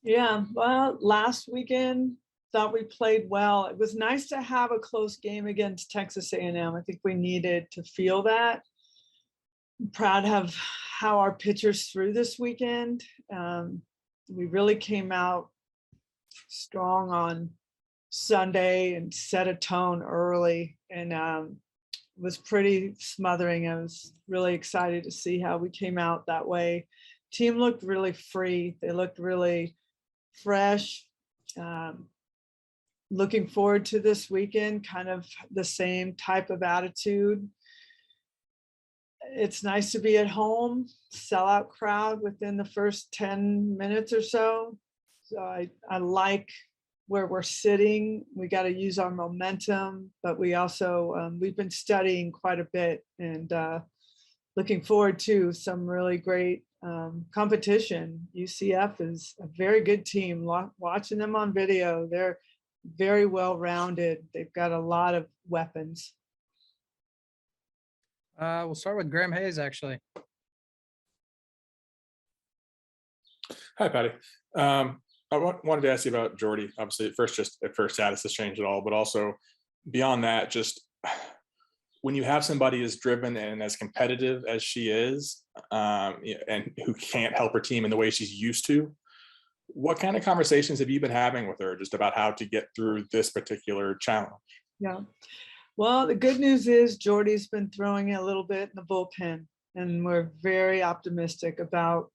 Yeah, well, last weekend thought we played well. It was nice to have a close game against Texas A&M. I think we needed to feel that. I'm proud of how our pitchers threw this weekend. We really came out strong on Sunday and set a tone early, and was pretty smothering. I was really excited to see how we came out that way. Team looked really free. They looked really fresh. Looking forward to this weekend, kind of the same type of attitude. It's nice to be at home, sellout crowd within the first 10 minutes or so. So I like where we're sitting. We got to use our momentum, but we also, we've been studying quite a bit, and looking forward to some really great competition. UCF is a very good team. Watching them on video, they're very well rounded. They've got a lot of weapons. We'll start with Graham Hayes, actually. Hi, Patty. I wanted to ask you about Jordy. Obviously, at first status has changed at all, but also beyond that, just when you have somebody as driven and as competitive as she is, and who can't help her team in the way she's used to, what kind of conversations have you been having with her just about how to get through this particular challenge? Yeah. Well, the good news is Jordy's been throwing it a little bit in the bullpen, and we're very optimistic about,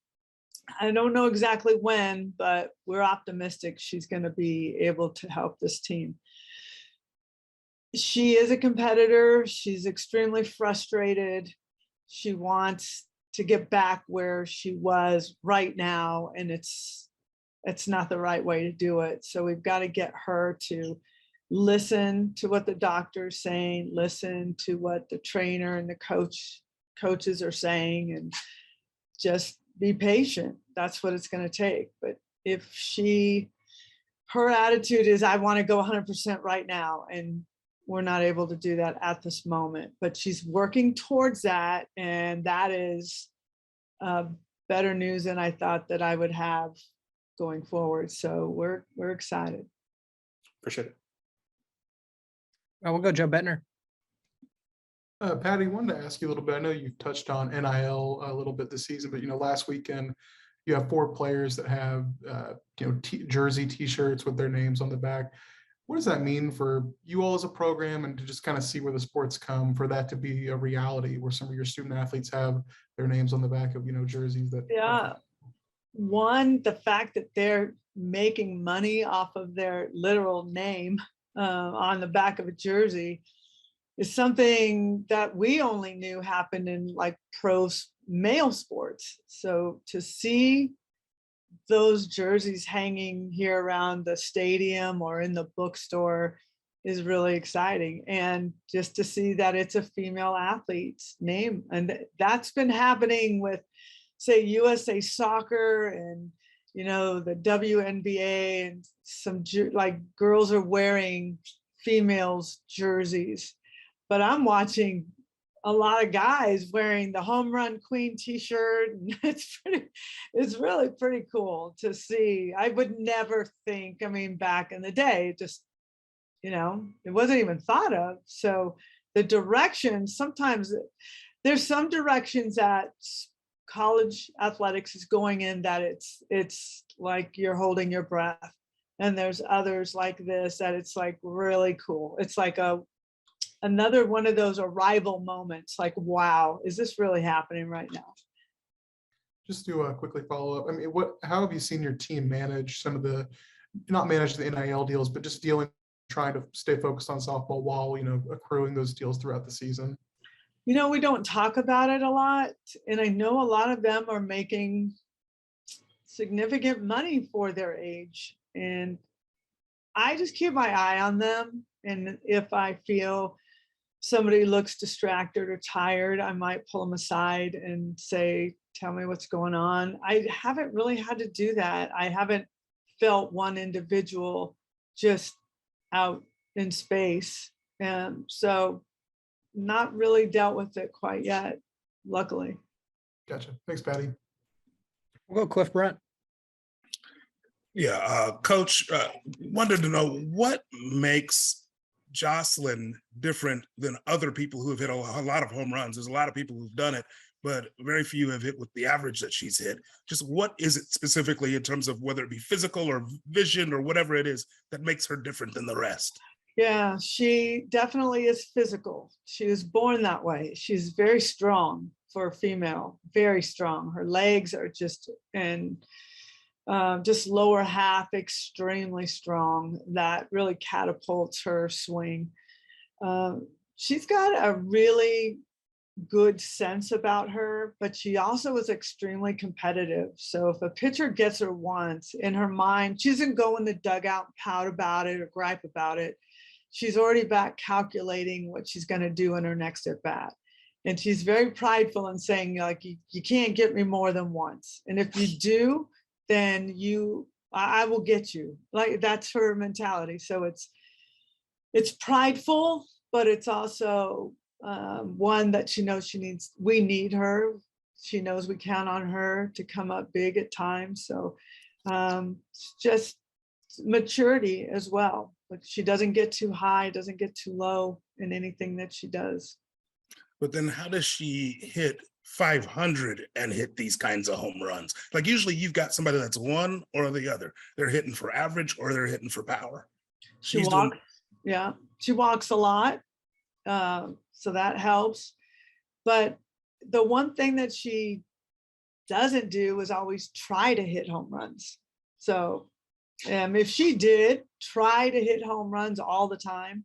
I don't know exactly when, but we're optimistic she's going to be able to help this team. She is a competitor. She's extremely frustrated. She wants to get back where she was right now, and it's not the right way to do it. So we've got to get her to listen to what the doctor's saying, listen to what the trainer and the coaches are saying, and just be patient. That's what it's going to take. But if her attitude is, I want to go 100% right now, and we're not able to do that at this moment, but she's working towards that. And that is better news than I thought that I would have going forward. So we're excited. Appreciate it. We'll go Joe Bettner. Patty, wanted to ask you a little bit. I know you've touched on NIL a little bit this season, but last weekend you have 4 players that have jersey T-shirts with their names on the back. What does that mean for you all as a program, and to just kind of see where the sports come, for that to be a reality, where some of your student athletes have their names on the back of jerseys that? Yeah. One, the fact that they're making money off of their literal name on the back of a jersey is something that we only knew happened in like pro male sports. So to see those jerseys hanging here around the stadium or in the bookstore is really exciting. And just to see that it's a female athlete's name. And that's been happening with, say, USA Soccer and the WNBA, and some like girls are wearing females jerseys. But I'm watching a lot of guys wearing the Home Run Queen T-shirt, and it's really pretty cool to see. I would never think, back in the day, just it wasn't even thought of. So the direction, sometimes there's some directions that college athletics is going in that it's like you're holding your breath, and there's others like this that it's like really cool. It's like another one of those arrival moments, like, wow, is this really happening right now? Just to quickly follow up, how have you seen your team manage some of not manage the NIL deals, but just trying to stay focused on softball while accruing those deals throughout the season? We don't talk about it a lot, and I know a lot of them are making significant money for their age, and I just keep my eye on them. And if I feel somebody looks distracted or tired, I might pull them aside and say, tell me what's going on. I haven't really had to do that. I haven't felt one individual just out in space. And so not really dealt with it quite yet, luckily. Gotcha. Thanks, Patty. We'll go Cliff Brent. Yeah, Coach, wanted to know what makes Jocelyn different than other people who have hit a lot of home runs. There's a lot of people who've done it, but very few have hit with the average that she's hit. Just what is it specifically in terms of whether it be physical or vision or whatever it is that makes her different than the rest? Yeah, she definitely is physical. She was born that way. She's very strong for a female, very strong. Her legs are just, and just lower half extremely strong. That really catapults her swing. She's got a really good sense about her, but she also is extremely competitive. So if a pitcher gets her once, in her mind, she doesn't go in the dugout and pout about it or gripe about it. She's already back calculating what she's going to do in her next at bat. And she's very prideful in saying, like, you can't get me more than once. And if you do, then I will get you. Like, that's her mentality. So it's prideful, but it's also one that she knows we need her. She knows we count on her to come up big at times. So just maturity as well. Like, she doesn't get too high, doesn't get too low in anything that she does. But then how does she hit 500 and hit these kinds of home runs? Like, usually you've got somebody that's one or the other. They're hitting for average or they're hitting for power. She walks a lot. So that helps. But the one thing that she doesn't do is always try to hit home runs. So if she did try to hit home runs all the time,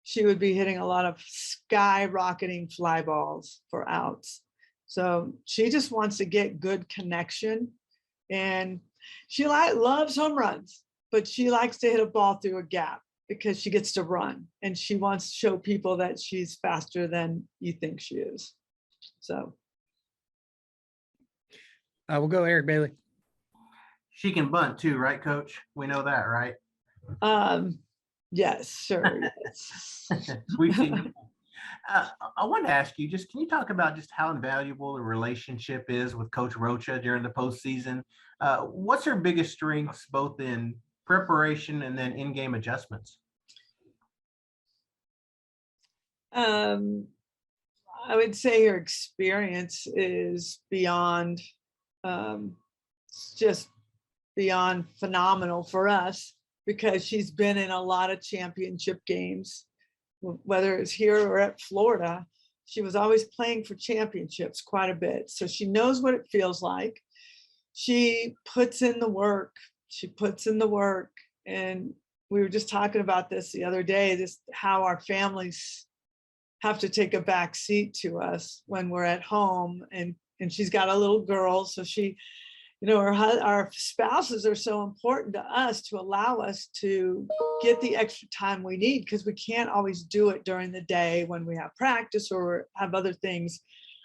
she would be hitting a lot of skyrocketing fly balls for outs. So she just wants to get good connection, and she loves home runs, but she likes to hit a ball through a gap because she gets to run, and she wants to show people that she's faster than you think she is. So We'll go Eric Bailey. She can bunt too, right, Coach? We know that, right? yes, sure. Yes. We've seen. I want to ask you, can you talk about just how invaluable the relationship is with Coach Rocha during the postseason? What's her biggest strengths, both in preparation and then in-game adjustments? I would say her experience is beyond, just beyond phenomenal for us, because she's been in a lot of championship games, whether it's here or at Florida. She was always playing for championships quite a bit. So she knows what it feels like. She puts in the work. And we were just talking about this the other day, how our families have to take a back seat to us when we're at home. And she's got a little girl. So she, our spouses are so important to us, to allow us to get the extra time we need, because we can't always do it during the day when we have practice or have other things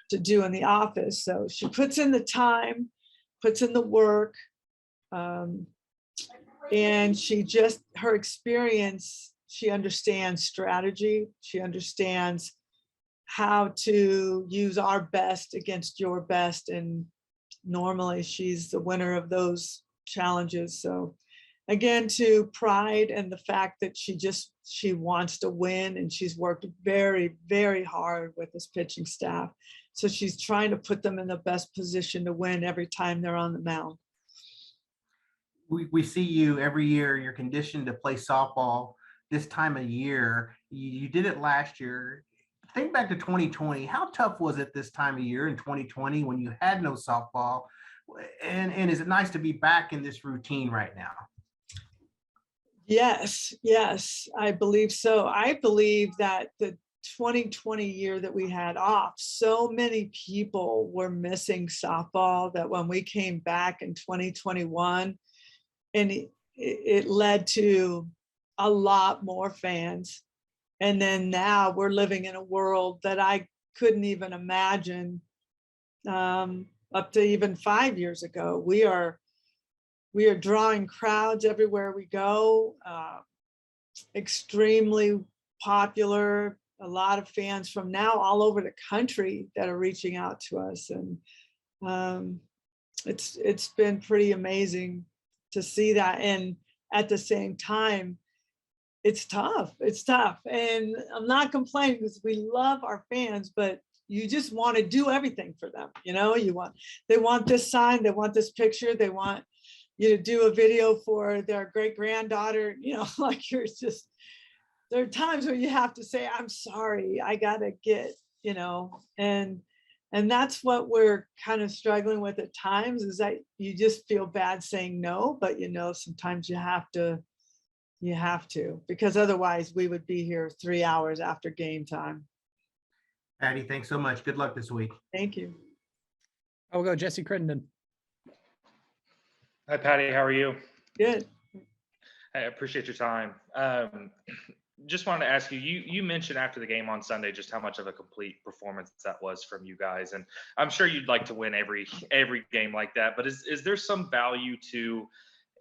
to do in the office. So she puts in the time, puts in the work, and her experience, she understands strategy. She understands how to use our best against your best, and normally she's the winner of those challenges. So again, to pride and the fact that she wants to win, and she's worked very, very hard with this pitching staff. So she's trying to put them in the best position to win every time they're on the mound. We see you every year. You're conditioned to play softball this time of year. You did it last year. Think back to 2020. How tough was it this time of year in 2020 when you had no softball? And is it nice to be back in this routine right now? Yes, I believe so. I believe that the 2020 year that we had off, so many people were missing softball, that when we came back in 2021, and it led to a lot more fans. And then now we're living in a world that I couldn't even imagine up to even 5 years ago. We are drawing crowds everywhere we go, extremely popular, a lot of fans from now all over the country that are reaching out to us. And it's been pretty amazing to see that. And at the same time, it's tough. It's tough. And I'm not complaining because we love our fans, but you just want to do everything for them. You know, they want this sign, they want this picture, they want you to do a video for their great granddaughter, you know, like you're just, there are times where you have to say, I'm sorry, I gotta get, you know, and that's what we're kind of struggling with at times, is that you just feel bad saying no, but you know, sometimes you have to, because otherwise we would be here 3 hours after game time. Patty, thanks so much. Good luck this week. Thank you. I will go Jesse Crittenden. Hi, Patty. How are you? Good. I appreciate your time. Just wanted to ask you, you mentioned after the game on Sunday just how much of a complete performance that was from you guys. And I'm sure you'd like to win every game like that. But is there some value to,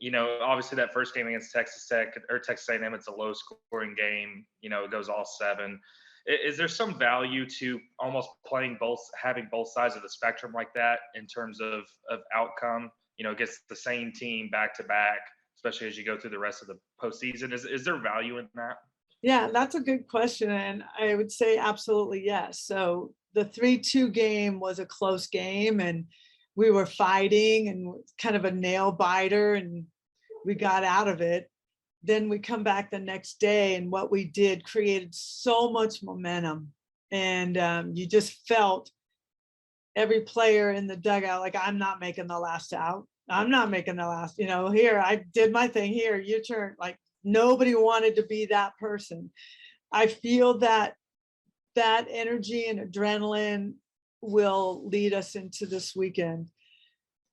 you know, obviously that first game against Texas Tech or Texas A&M, it's a low scoring game, you know, it goes all 7. Is there some value to almost having both sides of the spectrum like that in terms of outcome, you know, against the same team back to back, especially as you go through the rest of the postseason? Is there value in that? Yeah, that's a good question. And I would say absolutely yes. So the 3-2 game was a close game and we were fighting and kind of a nail biter and we got out of it. Then we come back the next day and what we did created so much momentum. And you just felt every player in the dugout, like, I'm not making the last out. I'm not making the last, you know, here, I did my thing, here, your turn. Like, nobody wanted to be that person. I feel that energy and adrenaline will lead us into this weekend.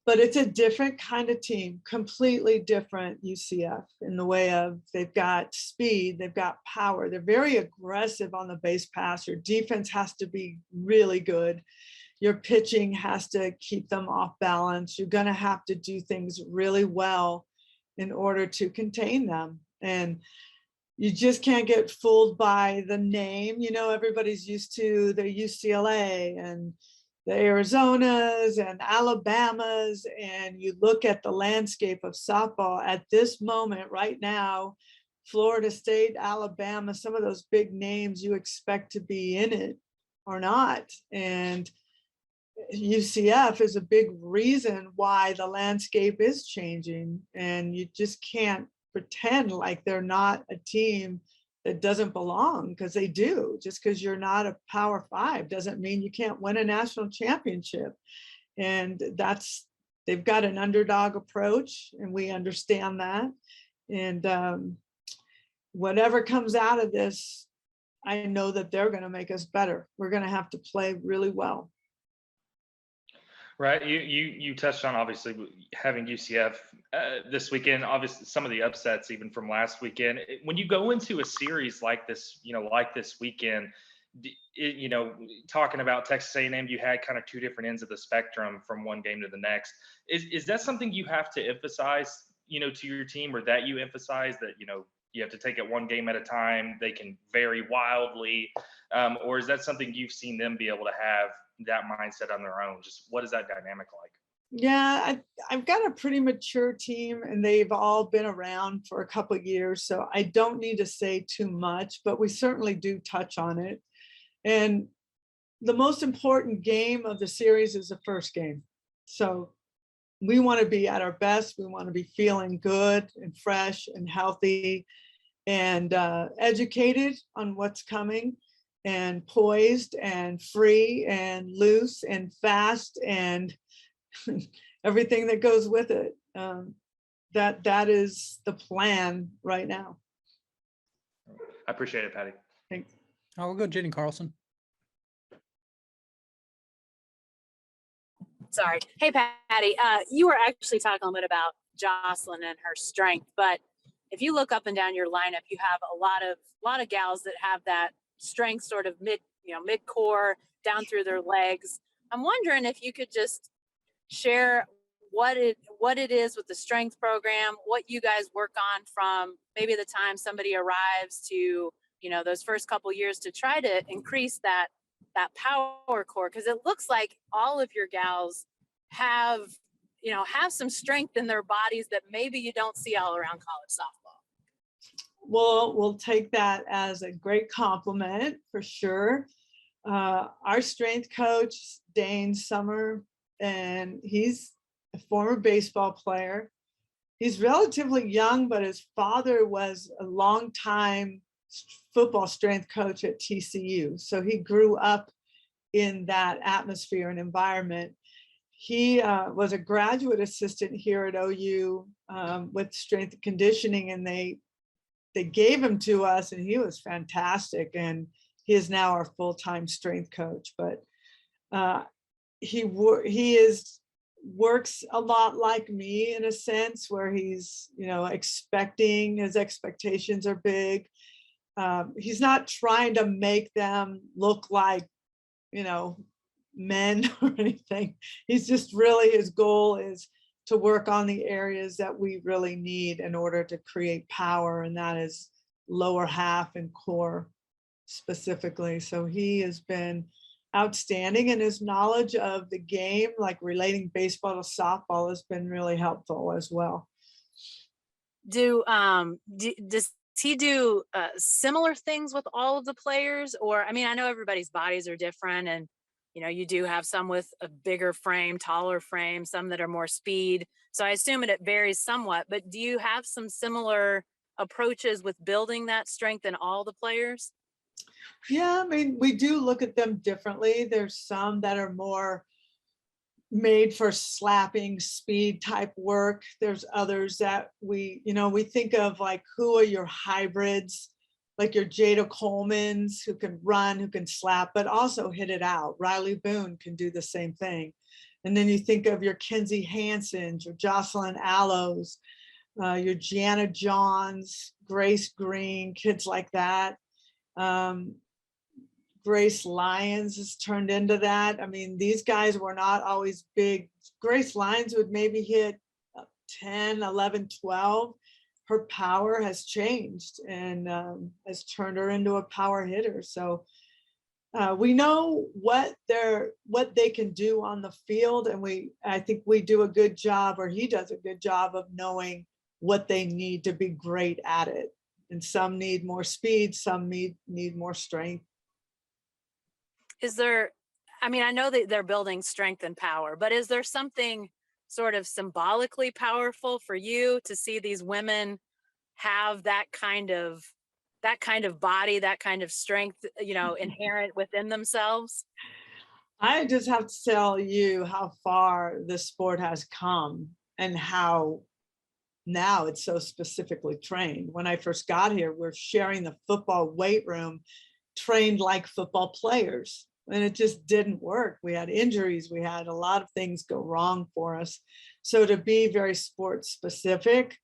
But it's a different kind of team, completely different UCF in the way of they've got speed, they've got power. They're very aggressive on the base pass. Your defense has to be really good. Your pitching has to keep them off balance. You're going to have to do things really well in order to contain them. And you just can't get fooled by the name. You know, everybody's used to the UCLA and the Arizonas and Alabamas, and you look at the landscape of softball at this moment right now, Florida State, Alabama, some of those big names you expect to be in it are not. And UCF is a big reason why the landscape is changing, and you just can't pretend like they're not a team that doesn't belong, because they do. Just because you're not a Power 5 doesn't mean you can't win a national championship. And they've got an underdog approach, and we understand that. And whatever comes out of this, I know that they're going to make us better. We're going to have to play really well. Right. You touched on obviously having UCF this weekend, obviously some of the upsets even from last weekend. When you go into a series like this, you know, like this weekend, you know, talking about Texas A&M, you had kind of two different ends of the spectrum from one game to the next. Is that something you have to emphasize, you know, to your team, or that you emphasize that, you know, you have to take it one game at a time, they can vary wildly, or is that something you've seen them be able to have that mindset on their own? Just what is that dynamic like? Yeah, I've got a pretty mature team, and they've all been around for a couple of years, so I don't need to say too much, but we certainly do touch on it. And the most important game of the series is the first game. So we want to be at our best. We want to be feeling good and fresh and healthy and educated on what's coming, and poised and free and loose and fast and everything that goes with it. That is the plan right now. I appreciate it, Patty. Thanks. I will go Jenny Carlson. Sorry. Hey, Patty, you were actually talking a little bit about Jocelyn and her strength, but if you look up and down your lineup, you have a lot of gals that have that strength sort of mid-core down through their legs. I'm wondering if you could just share what it is with the strength program, what you guys work on from maybe the time somebody arrives to, you know, those first couple years to try to increase that power core, because it looks like all of your gals have have some strength in their bodies that maybe you don't see all around college softball. Well, we'll take that as a great compliment for sure. Our strength coach, Dane Summer, and he's a former baseball player. He's relatively young, but his father was a longtime football strength coach at TCU. So he grew up in that atmosphere and environment. He was a graduate assistant here at OU with strength and conditioning, and they gave him to us, and he was fantastic. And he is now our full-time strength coach. But he works a lot like me in a sense, where he's expecting, his expectations are big. He's not trying to make them look like men or anything. He's just really, his goal is to work on the areas that we really need in order to create power, and that is lower half and core specifically. So he has been outstanding, and his knowledge of the game, like relating baseball to softball, has been really helpful as well. Does he do similar things with all of the players? Or, I mean, I know everybody's bodies are different, and you do have some with a bigger frame, taller frame, some that are more speed. So I assume it varies somewhat, but do you have some similar approaches with building that strength in all the players? Yeah, I mean, we do look at them differently. There's some that are more made for slapping speed type work. There's others that we think of, like, who are your hybrids, like your Jada Colemans, who can run, who can slap, but also hit it out. Riley Boone can do the same thing. And then you think of your Kenzie Hansons, your Jocelyn Alos, your Gianna Johns, Grace Green, kids like that. Grace Lyons has turned into that. I mean, these guys were not always big. Grace Lyons would maybe hit 10, 11, 12. Her power has changed and has turned her into a power hitter. So we know what they can do on the field, and I think we do a good job, or he does a good job of knowing what they need to be great at it. And some need more speed, some need more strength. I know that they're building strength and power, but is there something sort of symbolically powerful for you to see these women have that kind of body, that kind of strength, inherent within themselves? I just have to tell you how far the sport has come and how now it's so specifically trained. When I first got here, we're sharing the football weight room, trained like football players, and it just didn't work. We had injuries, we had a lot of things go wrong for us. So to be very sports specific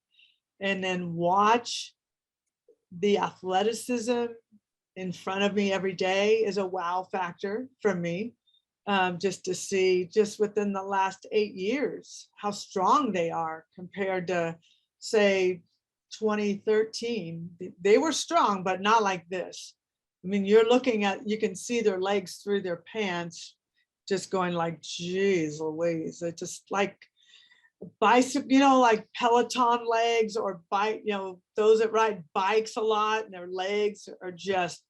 and then watch the athleticism in front of me every day is a wow factor for me. Just to see, just within the last 8 years, how strong they are compared to, say, 2013. They were strong, but not like this. I mean, you can see their legs through their pants, just going like, geez Louise. It's just like bicycle, like Peloton legs, or bike, those that ride bikes a lot, and their legs are just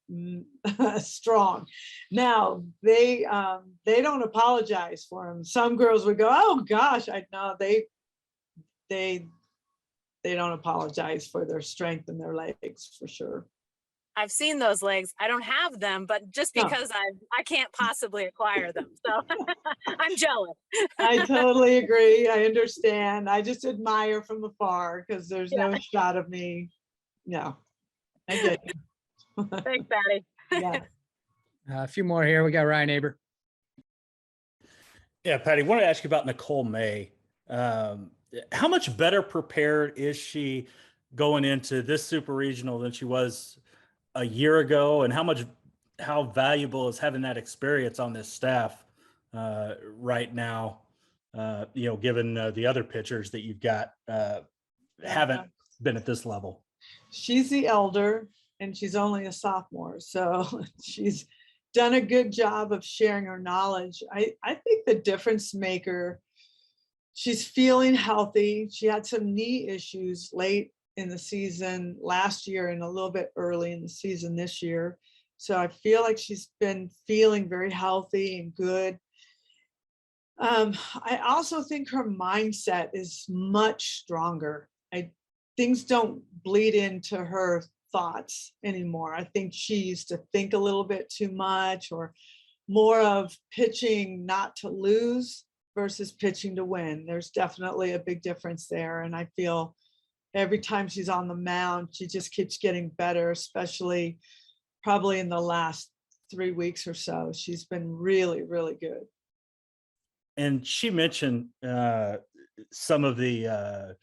strong. Now they don't apologize for them. Some girls would go, oh gosh, I know they don't apologize for their strength in their legs, for sure. I've seen those legs. I don't have them, but just because I can't possibly acquire them. So I'm jealous. I totally agree. I understand. I just admire from afar because there's no shot of me. No, I get you. Thanks, Patty. Yeah. A few more here. We got Ryan Aber. Yeah, Patty, I wanted to ask you about Nicole May. How much better prepared is she going into this super regional than she was a year ago, and how valuable is having that experience on this staff right now? Given the other pitchers that you've got haven't been at this level. She's the elder, and she's only a sophomore, so she's done a good job of sharing her knowledge. I think the difference maker she's feeling healthy. She had some knee issues late in the season last year and a little bit early in the season this year. So I feel like she's been feeling very healthy and good. I also think her mindset is much stronger. Things don't bleed into her thoughts anymore. I think she used to think a little bit too much, or more of pitching not to lose versus pitching to win. There's definitely a big difference there. And I feel every time she's on the mound, she just keeps getting better, especially probably in the last 3 weeks or so. She's been really, really good. And she mentioned some of the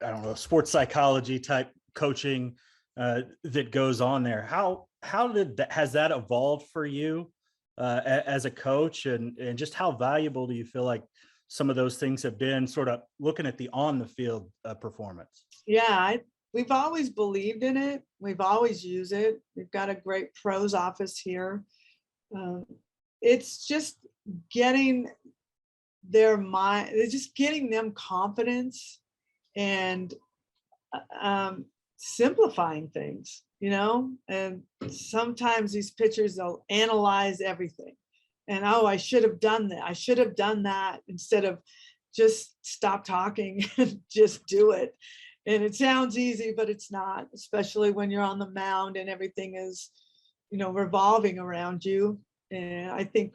I don't know, sports psychology type coaching that goes on there. How has that evolved for you as a coach, and just how valuable do you feel like some of those things have been, sort of looking at the on the field performance? Yeah, we've always believed in it. We've always used it. We've got a great pros office here. It's just getting their mind, it's just getting them confidence and simplifying things, and sometimes these pitchers, they'll analyze everything and, oh, I should have done that, I should have done that, instead of just stop talking and just do it. And it sounds easy, but it's not, especially when you're on the mound and everything is, revolving around you. And I think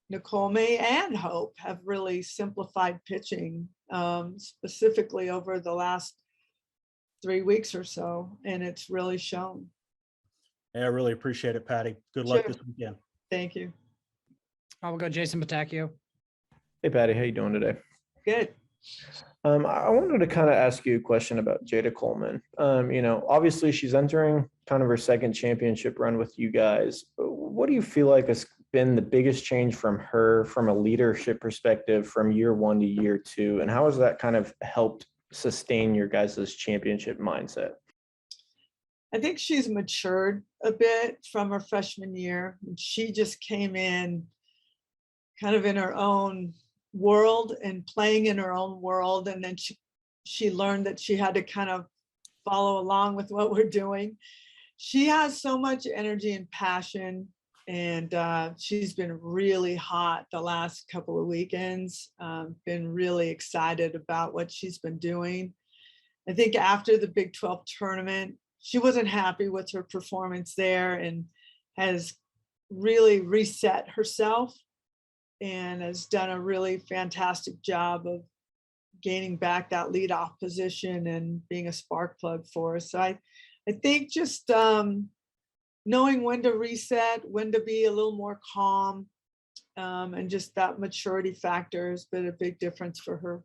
Nicole May and Hope have really simplified pitching, specifically over the last 3 weeks or so, and it's really shown. Yeah, I really appreciate it, Patty. Good luck Sure. this weekend. Thank you. I will go Jason Patacchio. Hey, Patty, how you doing today? Good. I wanted to kind of ask you a question about Jada Coleman. Obviously she's entering kind of her second championship run with you guys. What do you feel like has been the biggest change from her, from a leadership perspective, from year one to year two? And how has that kind of helped sustain your guys' championship mindset? I think she's matured a bit from her freshman year. She just came in kind of in her own world and playing in her own world. And then she learned that she had to kind of follow along with what we're doing. She has so much energy and passion, and she's been really hot the last couple of weekends. Been really excited about what she's been doing. I think after the Big 12 tournament, she wasn't happy with her performance there and has really reset herself and has done a really fantastic job of gaining back that leadoff position and being a spark plug for us. So I think just knowing when to reset, when to be a little more calm, and just that maturity factor has been a big difference for her.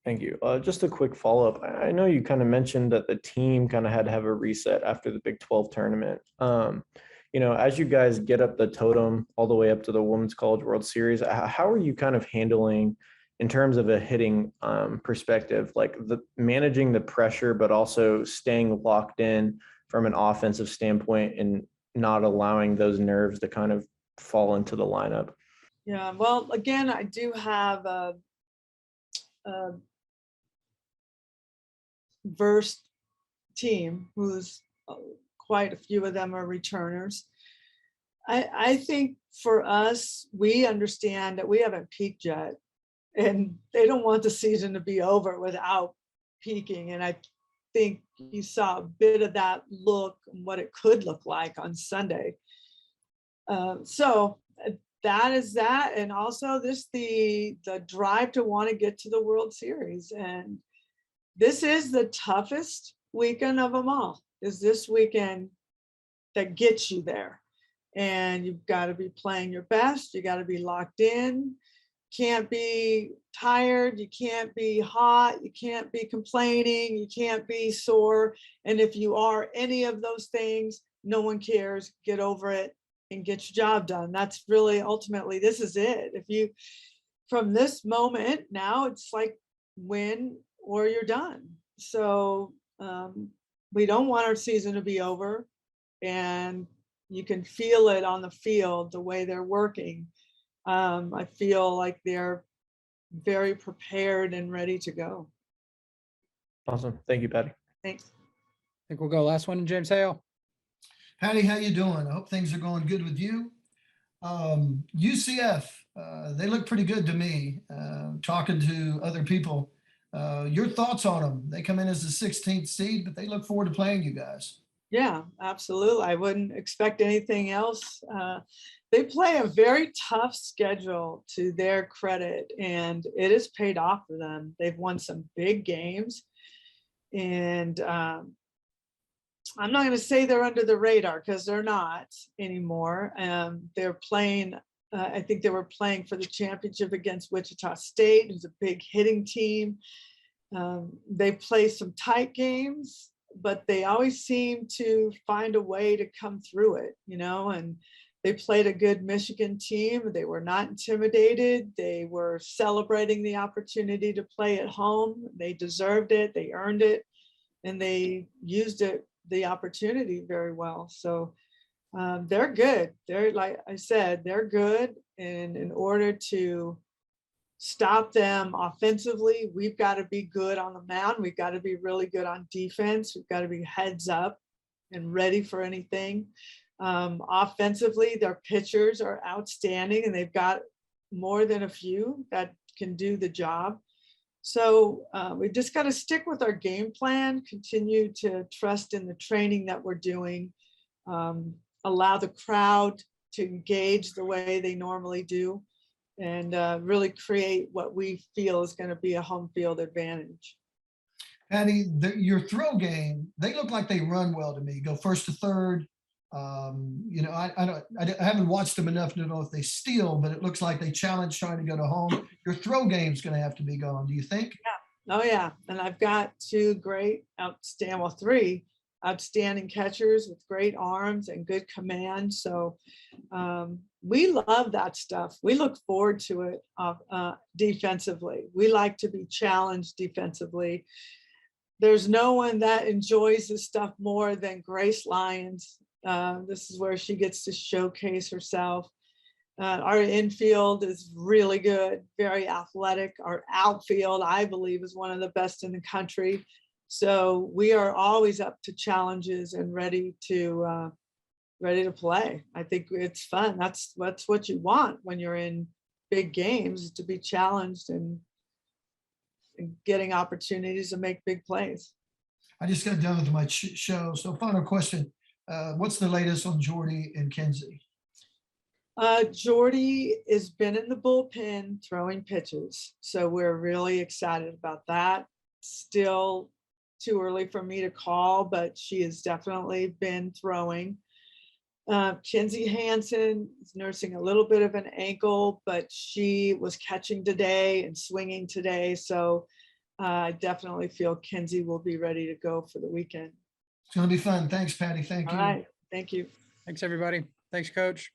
Thank you. Just a quick follow-up. I know you kind of mentioned that the team kind of had to have a reset after the Big 12 tournament. As you guys get up the totem all the way up to the Women's College World Series, how are you kind of handling, in terms of a hitting perspective, like managing the pressure, but also staying locked in from an offensive standpoint and not allowing those nerves to kind of fall into the lineup? Yeah, well, again, I do have a versed team who's quite a few of them are returners. I think for us, we understand that we haven't peaked yet, and they don't want the season to be over without peaking. And I think you saw a bit of that look and what it could look like on Sunday. So that is that. And also the drive to want to get to the World Series. And this is the toughest weekend of them all, is this weekend that gets you there. And you've got to be playing your best. You got to be locked in. Can't be tired. You can't be hot. You can't be complaining. You can't be sore. And if you are any of those things, no one cares. Get over it and get your job done. That's really ultimately, this is it. If you, from this moment now, it's like win or you're done. So we don't want our season to be over, and you can feel it on the field, the way they're working. I feel like they're very prepared and ready to go. Awesome. Thank you, Patty. Thanks. I think we'll go last one, James Hale. Patty, how you doing? I hope things are going good with you. UCF, they look pretty good to me. Talking to other people, your thoughts on them? They come in as the 16th seed, but they look forward to playing you guys. Yeah, absolutely. I wouldn't expect anything else. They play a very tough schedule to their credit, and it has paid off for them. They've won some big games, and I'm not going to say they're under the radar because they're not anymore. They're playing, I think they were playing for the championship against Wichita State, who's a big hitting team. They play some tight games, but they always seem to find a way to come through it, and they played a good Michigan team. They were not intimidated. They were celebrating the opportunity to play at home. They deserved it. They earned it, and they used the opportunity very well. So they're good. They're, like I said, they're good. And in order to stop them offensively, we've got to be good on the mound. We've got to be really good on defense. We've got to be heads up and ready for anything. Offensively, their pitchers are outstanding, and they've got more than a few that can do the job. So we just got to stick with our game plan, continue to trust in the training that we're doing, allow the crowd to engage the way they normally do, and really create what we feel is going to be a home field advantage. Patty, your throw game, they look like they run well to me. Go first to third. I haven't watched them enough to know if they steal, but it looks like they challenge trying to go to home. Your throw game's going to have to be gone, do you think? Yeah. Oh yeah. And I've got three outstanding catchers with great arms and good command. So we love that stuff. We look forward to it defensively. We like to be challenged defensively. There's no one that enjoys this stuff more than Grace Lyons. This is where she gets to showcase herself. Our infield is really good, very athletic. Our outfield, I believe, is one of the best in the country. So we are always up to challenges and ready to play. I think it's fun. That's what you want when you're in big games, to be challenged and getting opportunities to make big plays. I just got done with my show. So final question. What's the latest on Jordy and Kenzie? Jordy has been in the bullpen throwing pitches. So we're really excited about that. Still too early for me to call, but she has definitely been throwing. Kenzie Hansen is nursing a little bit of an ankle, but she was catching today and swinging today. So I definitely feel Kenzie will be ready to go for the weekend. It's going to be fun. Thanks, Patty. Thank you. All right. Thank you. Thanks, everybody. Thanks, Coach.